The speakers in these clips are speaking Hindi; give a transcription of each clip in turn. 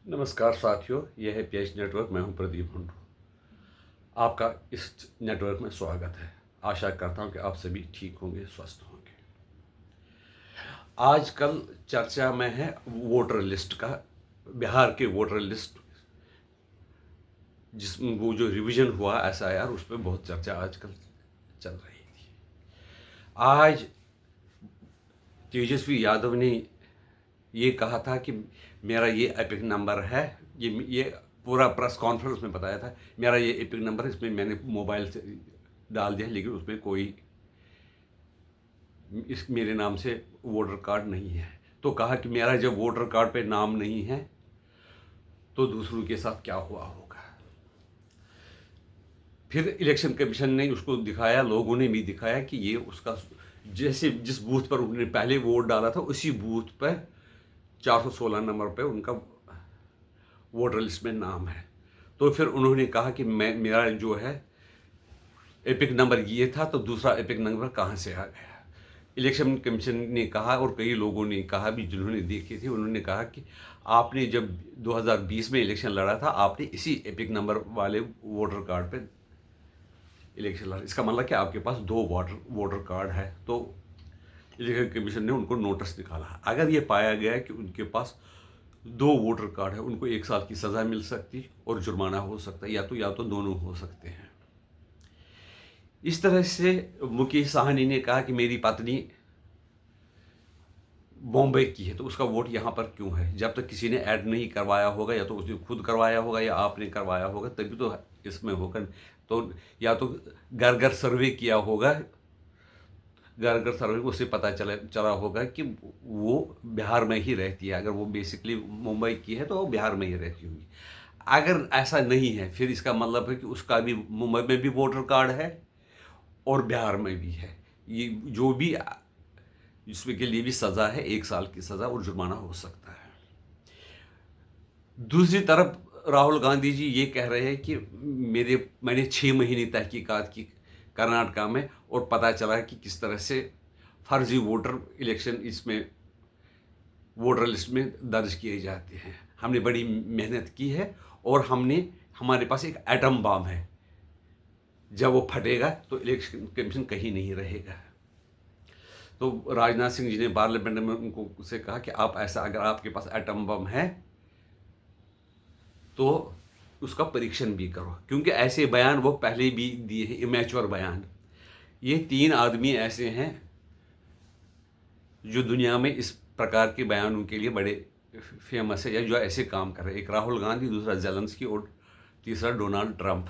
नमस्कार साथियों, यह है पीएच नेटवर्क। मैं हूं प्रदीप हुंडू। आपका इस नेटवर्क में स्वागत है। आशा करता हूं कि आप सभी ठीक होंगे, स्वस्थ होंगे। आजकल चर्चा में है वोटर लिस्ट का, बिहार के वोटर लिस्ट जिसमें वो जो रिवीजन हुआ एसआईआर, उस पर बहुत चर्चा आजकल चल रही थी। आज तेजस्वी यादव ने ये कहा था कि मेरा ये एपिक नंबर है। ये पूरा प्रेस कॉन्फ्रेंस में बताया था, मेरा ये एपिक नंबर है, इसमें मैंने मोबाइल से डाल दिया, लेकिन उसमें कोई इस मेरे नाम से वोटर कार्ड नहीं है। तो कहा कि मेरा जब वोटर कार्ड पे नाम नहीं है तो दूसरों के साथ क्या हुआ होगा। फिर इलेक्शन कमीशन ने उसको दिखाया, लोगों ने भी दिखाया कि ये उसका जैसे जिस बूथ पर उन्होंने पहले वोट डाला था उसी बूथ पर 416 नंबर पे उनका वोटर लिस्ट में नाम है। तो फिर उन्होंने कहा कि मेरा जो है एपिक नंबर ये था, तो दूसरा एपिक नंबर कहाँ से आ गया। इलेक्शन कमीशन ने कहा और कई लोगों ने कहा भी, जिन्होंने देखे थे, उन्होंने कहा कि आपने जब 2020 में इलेक्शन लड़ा था, आपने इसी एपिक नंबर वाले वोटर कार्ड पे इलेक्शन लड़ा। इसका मतलब कि आपके पास दो वोटर कार्ड है। तो इलेक्शन कमीशन ने उनको नोटिस निकाला। अगर ये पाया गया कि उनके पास दो वोटर कार्ड है, उनको 1 साल की सज़ा मिल सकती और जुर्माना हो सकता है, या तो दोनों हो सकते हैं। इस तरह से मुकेश साहनी ने कहा कि मेरी पत्नी बॉम्बे की है तो उसका वोट यहाँ पर क्यों है। जब तक किसी ने ऐड नहीं करवाया होगा, या तो उसने खुद करवाया होगा या आपने करवाया होगा, तभी तो इसमें होगा। तो या तो घर घर सर्वे किया होगा, घर घर सर्वे को उससे पता चला होगा कि वो बिहार में ही रहती है। अगर वो बेसिकली मुंबई की है तो वो बिहार में ही रहती होगी। अगर ऐसा नहीं है, फिर इसका मतलब है कि उसका भी मुंबई में भी वोटर कार्ड है और बिहार में भी है। ये जो भी जिसमें के लिए भी सज़ा है, 1 साल की सज़ा और जुर्माना हो सकता है। दूसरी तरफ राहुल गांधी जी ये कह रहे हैं कि मैंने 6 महीने तहकीकात की कर्नाटका में, और पता चला कि किस तरह से फर्जी वोटर इलेक्शन इसमें वोटर लिस्ट में दर्ज किए जाते हैं। हमने बड़ी मेहनत की है और हमारे पास एक एटम बम है, जब वो फटेगा तो इलेक्शन कमीशन कहीं नहीं रहेगा। तो राजनाथ सिंह जी ने पार्लियामेंट में उनको से कहा कि आप ऐसा, अगर आपके पास एटम बम है तो उसका परीक्षण भी करो, क्योंकि ऐसे बयान वो पहले भी दिए हैं, इमेच्योर बयान। ये 3 आदमी ऐसे हैं जो दुनिया में इस प्रकार के बयानों के लिए बड़े फेमस है, या जो ऐसे काम कर रहे हैं। एक राहुल गांधी, दूसरा जेलेंस्की और तीसरा डोनाल्ड ट्रंप।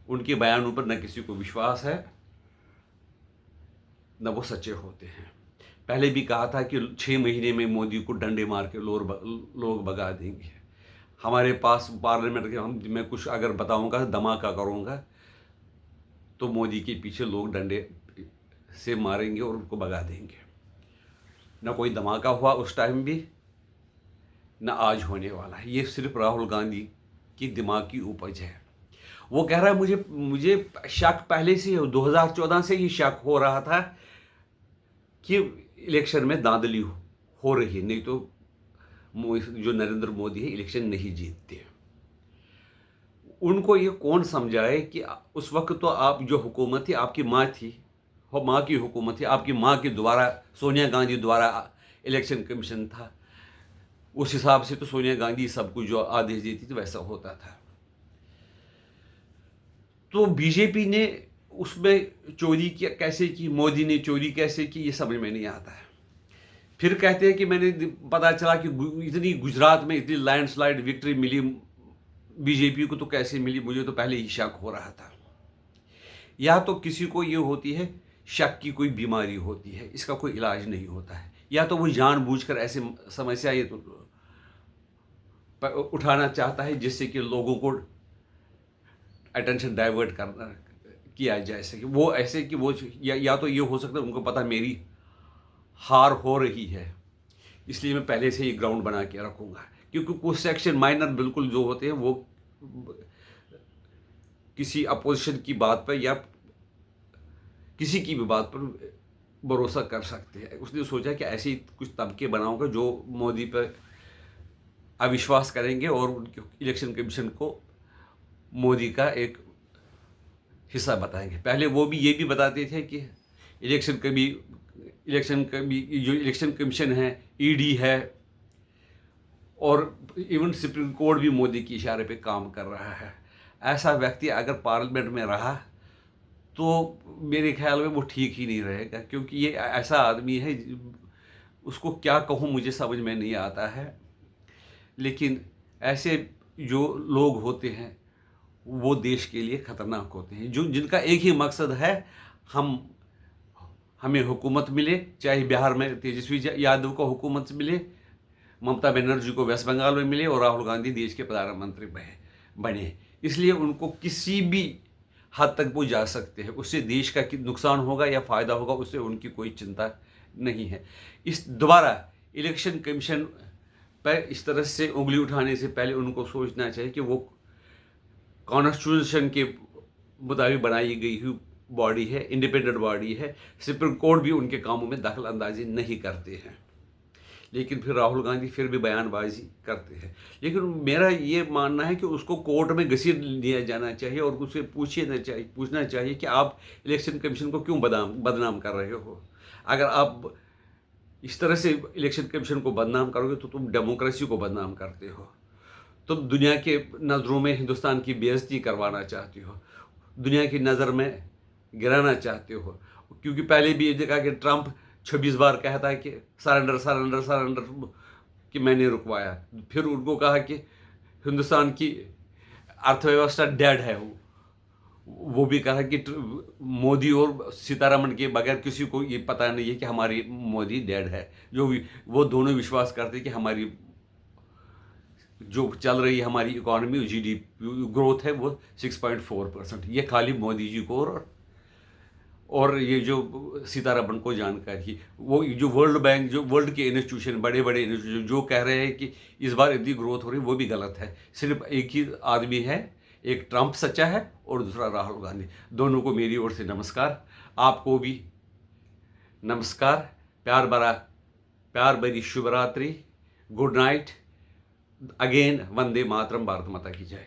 उनके बयानों पर न किसी को विश्वास है, न वो सच्चे होते हैं। पहले भी कहा था कि 6 महीने में मोदी को डंडे मार के लोग भगा देंगे। हमारे पास पार्लियामेंट के मैं कुछ अगर बताऊंगा, धमाका करूंगा, तो मोदी के पीछे लोग डंडे से मारेंगे और उनको भगा देंगे। न कोई धमाका हुआ उस टाइम भी, न आज होने वाला है। ये सिर्फ राहुल गांधी की दिमाग की उपज है। वो कह रहा है मुझे मुझे शक पहले से, 2014 से ही शक हो रहा था कि इलेक्शन में धांधली हो रही है, नहीं तो जो नरेंद्र मोदी है इलेक्शन नहीं जीतते। उनको ये कौन समझाए कि उस वक्त तो आप जो हुकूमत थी, आपकी माँ थी, माँ की हुकूमत थी, आपकी माँ के द्वारा, सोनिया गांधी द्वारा इलेक्शन कमीशन था। उस हिसाब से तो सोनिया गांधी सब कुछ जो आदेश देती थी वैसा होता था। तो बीजेपी ने उसमें चोरी किया कैसे की, मोदी ने चोरी कैसे की, ये समझ में नहीं आता है। फिर कहते हैं कि मैंने पता चला कि इतनी गुजरात में इतनी लैंडस्लाइड विक्ट्री मिली बीजेपी को, तो कैसे मिली, मुझे तो पहले ही शक हो रहा था। या तो किसी को ये होती है, शक की कोई बीमारी होती है, इसका कोई इलाज नहीं होता है, या तो वो जानबूझकर ऐसे समस्या ये तो उठाना चाहता है जिससे कि लोगों को अटेंशन डाइवर्ट करना किया जाए सके। वो ऐसे कि वो या तो ये हो सकता है उनको पता मेरी हार हो रही है, इसलिए मैं पहले से ही ग्राउंड बना के रखूंगा। क्योंकि कुछ सेक्शन माइनर बिल्कुल जो होते हैं वो किसी अपोजिशन की बात पर या किसी की भी बात पर भरोसा कर सकते हैं। उसने सोचा कि ऐसे ही कुछ तबके बनाऊंगा जो मोदी पर अविश्वास करेंगे और उनके इलेक्शन कमीशन को मोदी का एक हिस्सा बताएंगे। पहले वो भी ये भी बताते थे कि जो इलेक्शन कमीशन है, ईडी है, और इवन सुप्रीम कोर्ट भी मोदी के इशारे पे काम कर रहा है। ऐसा व्यक्ति अगर पार्लियामेंट में रहा तो मेरे ख्याल में वो ठीक ही नहीं रहेगा, क्योंकि ये ऐसा आदमी है, उसको क्या कहूँ मुझे समझ में नहीं आता है। लेकिन ऐसे जो लोग होते हैं वो देश के लिए ख़तरनाक होते हैं, जिनका एक ही मकसद है, हमें हुकूमत मिले, चाहे बिहार में तेजस्वी यादव को हुकूमत मिले, ममता बनर्जी को वेस्ट बंगाल में मिले और राहुल गांधी देश के प्रधानमंत्री बने। इसलिए उनको किसी भी हद तक वो जा सकते हैं, उससे देश का नुकसान होगा या फ़ायदा होगा, उससे उनकी कोई चिंता नहीं है। इस दोबारा इलेक्शन कमीशन पर इस तरह से उंगली उठाने से पहले उनको सोचना चाहिए कि वो कॉन्स्टिट्यूशन के मुताबिक बनाई गई हुई बॉडी है, इंडिपेंडेंट बॉडी है। सुप्रीम कोर्ट भी उनके कामों में दखल अंदाजी नहीं करते हैं, लेकिन फिर राहुल गांधी फिर भी बयानबाजी करते हैं। लेकिन मेरा ये मानना है कि उसको कोर्ट में घसीट लिया जाना चाहिए और उससे पूछना चाहिए कि आप इलेक्शन कमीशन को क्यों बदनाम कर रहे हो। अगर आप इस तरह से इलेक्शन कमीशन को बदनाम करोगे तो तुम डेमोक्रेसी को बदनाम करते हो, तुम दुनिया के नज़रों में हिंदुस्तान की बेइज्जती करवाना चाहते हो, दुनिया की नज़र में गिराना चाहते हो। क्योंकि पहले भी ये देखा कि ट्रंप 26 बार कहता है कि सरेंडर सरेंडर सरेंडर, कि मैंने रुकवाया। फिर उनको कहा कि हिंदुस्तान की अर्थव्यवस्था डेड है, वो भी कहा कि मोदी और सीतारमण के बगैर किसी को ये पता नहीं है कि हमारी मोदी डेड है। जो भी वो दोनों विश्वास करते हैं कि हमारी जो चल रही है हमारी इकोनॉमी, जीडीपी ग्रोथ है वो 6.4%। ये खाली मोदी जी को और ये जो सीतारमण को जानकारी। वो जो वर्ल्ड बैंक, जो वर्ल्ड के इंस्टीट्यूशन, बड़े बड़े इंस्टीट्यूशन जो कह रहे हैं कि इस बार इतनी ग्रोथ हो रही है, वो भी गलत है। सिर्फ एक ही आदमी है, एक ट्रंप सच्चा है और दूसरा राहुल गांधी। दोनों को मेरी ओर से नमस्कार, आपको भी नमस्कार, प्यार भरी शुभ रात्रि, good night, again Vande Mataram, Bharat माता की जय।